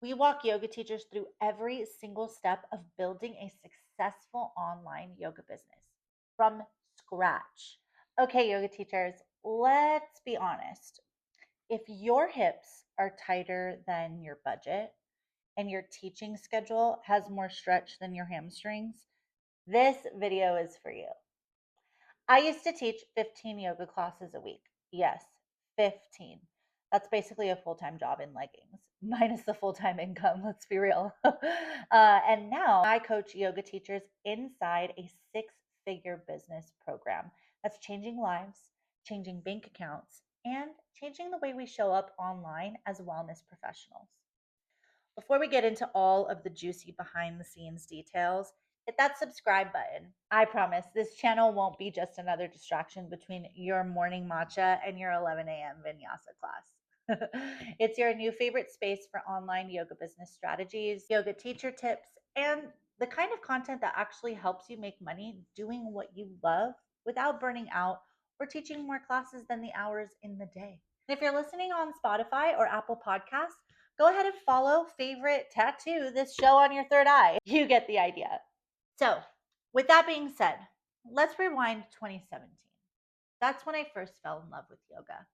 We walk yoga teachers through every single step of building a successful online yoga business from scratch. Okay, yoga teachers, let's be honest. If your hips are tighter than your budget and your teaching schedule has more stretch than your hamstrings, this video is for you. I used to teach 15 yoga classes a week. Yes, 15. That's basically a full time job in leggings, minus the full time income, let's be real. And now I coach yoga teachers inside a six-figure business program that's changing lives, changing bank accounts, and changing the way we show up online as wellness professionals. Before we get into all of the juicy behind the scenes details, hit that subscribe button. I promise this channel won't be just another distraction between your morning matcha and your 11 a.m. vinyasa class. It's your new favorite space for online yoga business strategies, yoga teacher tips, and the kind of content that actually helps you make money doing what you love without burning out or teaching more classes than the hours in the day. If you're listening on Spotify or Apple Podcasts, go ahead and follow, favorite, tattoo this show on your third eye. You get the idea. So, with that being said, let's rewind to 2017. That's when I first fell in love with yoga.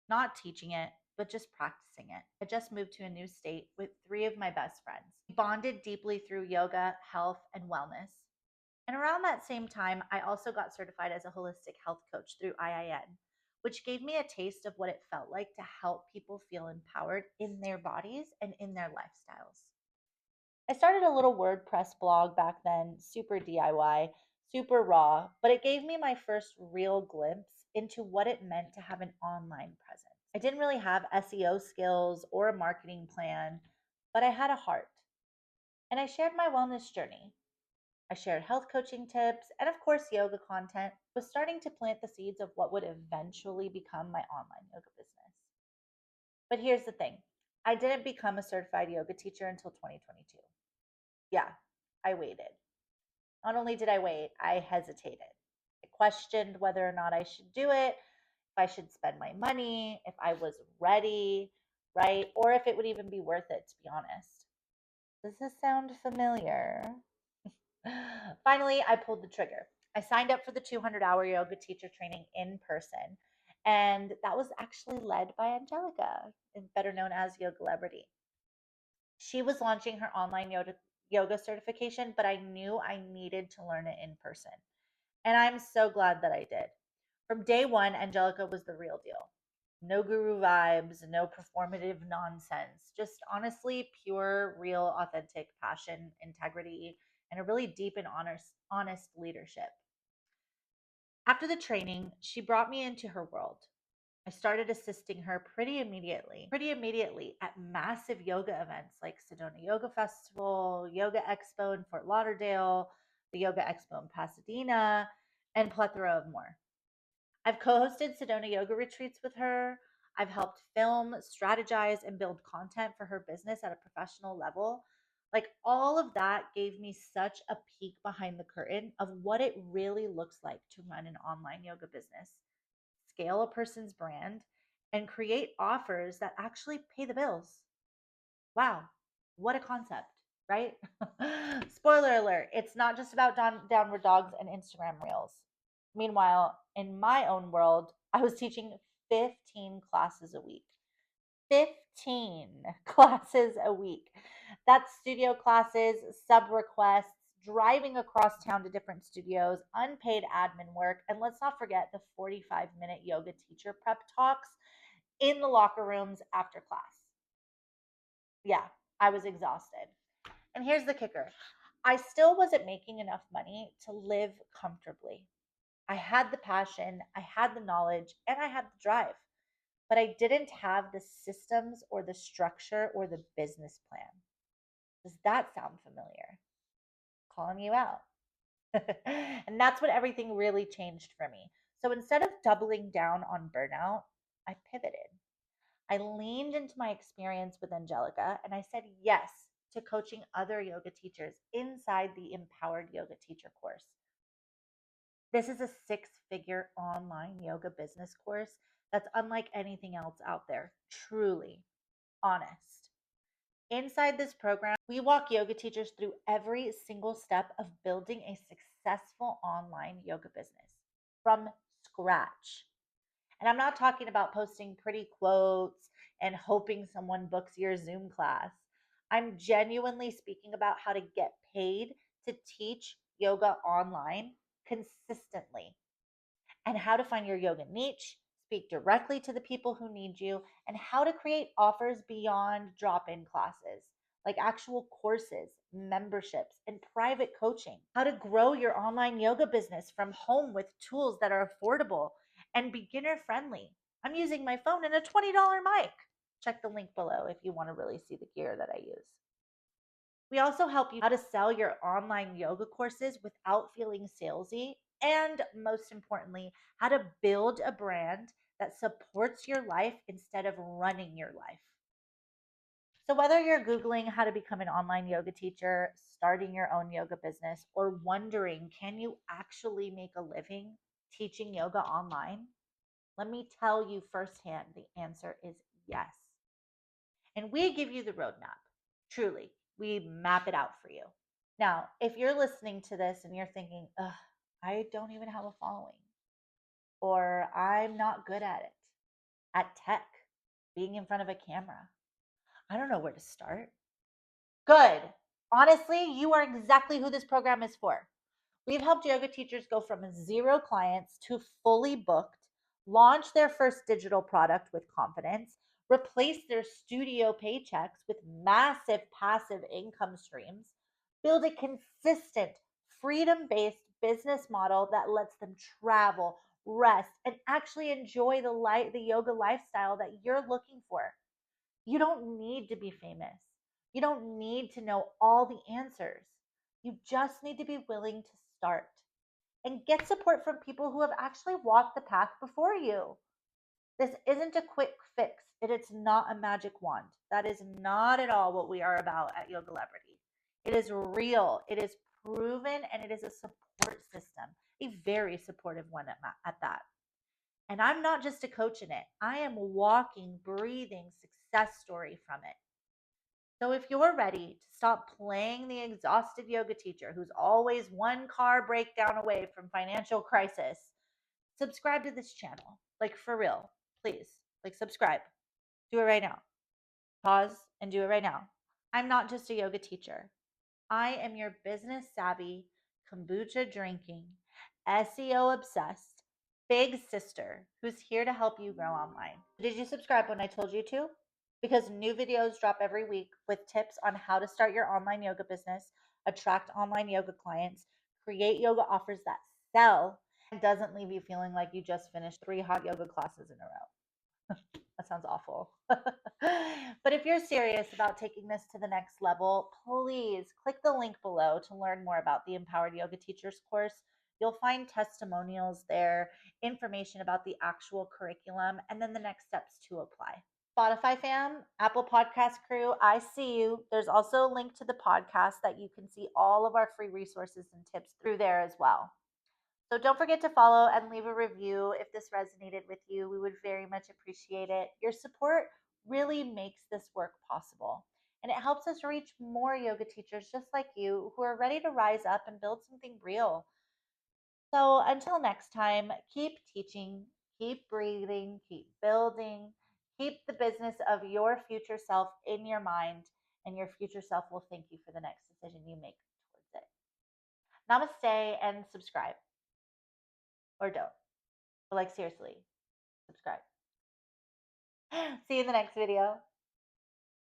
Not teaching it, but just practicing it. I just moved to a new state with three of my best friends. We bonded deeply through yoga, health, and wellness. And around that same time, I also got certified as a holistic health coach through IIN, which gave me a taste of what it felt like to help people feel empowered in their bodies and in their lifestyles. I started a little WordPress blog back then, super DIY, super raw, but it gave me my first real glimpse into what it meant to have an online presence. I didn't really have SEO skills or a marketing plan, but I had a heart. And I shared my wellness journey. I shared health coaching tips and, of course, yoga content. I was starting to plant the seeds of what would eventually become my online yoga business. But here's the thing, I didn't become a certified yoga teacher until 2022. Yeah, I waited. Not only did I wait, I hesitated. I questioned whether or not I should do it, if I should spend my money, if I was ready, right? Or if it would even be worth it, to be honest. Does this sound familiar? Finally, I pulled the trigger. I signed up for the 200-hour yoga teacher training in person, and that was actually led by Angelica, better known as Yoga Celebrity. She was launching her online yoga certification, but I knew I needed to learn it in person. And I'm so glad that I did. From day one, Angelica was the real deal. No guru vibes, no performative nonsense, just honestly pure, real, authentic passion, integrity, and a really deep and honest leadership. After the training, she brought me into her world. I started assisting her pretty immediately at massive yoga events like Sedona Yoga Festival, Yoga Expo in Fort Lauderdale, the Yoga Expo in Pasadena, and plethora of more. I've co-hosted Sedona Yoga retreats with her. I've helped film, strategize, and build content for her business at a professional level. Like all of that gave me such a peek behind the curtain of what it really looks like to run an online yoga business, scale a person's brand, and create offers that actually pay the bills. Wow, what a concept, right? Spoiler alert, it's not just about downward dogs and Instagram reels. Meanwhile, in my own world, I was teaching 15 classes a week. 15 classes a week. That's studio classes, sub requests, driving across town to different studios, unpaid admin work, and let's not forget the 45-minute yoga teacher prep talks in the locker rooms after class. Yeah, I was exhausted. And here's the kicker, I still wasn't making enough money to live comfortably. I had the passion, I had the knowledge, and I had the drive, but I didn't have the systems or the structure or the business plan. Does that sound familiar? Calling you out. And that's when everything really changed for me. So instead of doubling down on burnout, I pivoted. I leaned into my experience with Angelica and I said yes to coaching other yoga teachers inside the Empowered Yoga Teacher course. This is a six-figure online yoga business course that's unlike anything else out there, truly honest. Inside this program, we walk yoga teachers through every single step of building a successful online yoga business from scratch. And I'm not talking about posting pretty quotes and hoping someone books your Zoom class. I'm genuinely speaking about how to get paid to teach yoga online consistently and how to find your yoga niche, speak directly to the people who need you, and how to create offers beyond drop in classes, like actual courses, memberships, and private coaching. How to grow your online yoga business from home with tools that are affordable and beginner friendly. I'm using my phone and a $20 mic. Check the link below if you want to really see the gear that I use. We also help you how to sell your online yoga courses without feeling salesy. And most importantly, how to build a brand that supports your life instead of running your life. So, whether you're Googling how to become an online yoga teacher, starting your own yoga business, or wondering, can you actually make a living teaching yoga online? Let me tell you firsthand the answer is yes. And we give you the roadmap. Truly, we map it out for you. Now, if you're listening to this and you're thinking, ugh, I don't even have a following, or I'm not good at tech, being in front of a camera, I don't know where to start. Good. Honestly, you are exactly who this program is for. We've helped yoga teachers go from 0 clients to fully booked, launch their first digital product with confidence, replace their studio paychecks with massive passive income streams, build a consistent, freedom based business model that lets them travel, rest, and actually enjoy the yoga lifestyle that you're looking for. You don't need to be famous. You don't need to know all the answers. You just need to be willing to start and get support from people who have actually walked the path before you. This isn't a quick fix. It is not a magic wand. That is not at all what we are about at Yoga Celebrity. It is real, it is proven, and it is a support system, a very supportive one at that. And I'm not just a coach in it, I am a walking, breathing success story from it. So if you're ready to stop playing the exhausted yoga teacher who's always one car breakdown away from financial crisis, subscribe to this channel. Like for real, please. Like subscribe. Do it right now. Pause and do it right now. I'm not just a yoga teacher. I am your business savvy, kombucha drinking, SEO obsessed, big sister who's here to help you grow online. Did you subscribe when I told you to? Because new videos drop every week with tips on how to start your online yoga business, attract online yoga clients, create yoga offers that sell, and doesn't leave you feeling like you just finished 3 hot yoga classes in a row. That sounds awful. But if you're serious about taking this to the next level, please click the link below to learn more about the Empowered Yoga Teachers course. You'll find testimonials there, information about the actual curriculum, and then the next steps to apply. Spotify fam, Apple Podcast crew, I see you. There's also a link to the podcast that you can see all of our free resources and tips through there as well. So don't forget to follow and leave a review if this resonated with you. We would very much appreciate it. Your support really makes this work possible. And it helps us reach more yoga teachers just like you who are ready to rise up and build something real. So until next time, keep teaching, keep breathing, keep building, keep the business of your future self in your mind, and your future self will thank you for the next decision you make towards it. Namaste and subscribe. Or don't. But like seriously, subscribe. See you in the next video.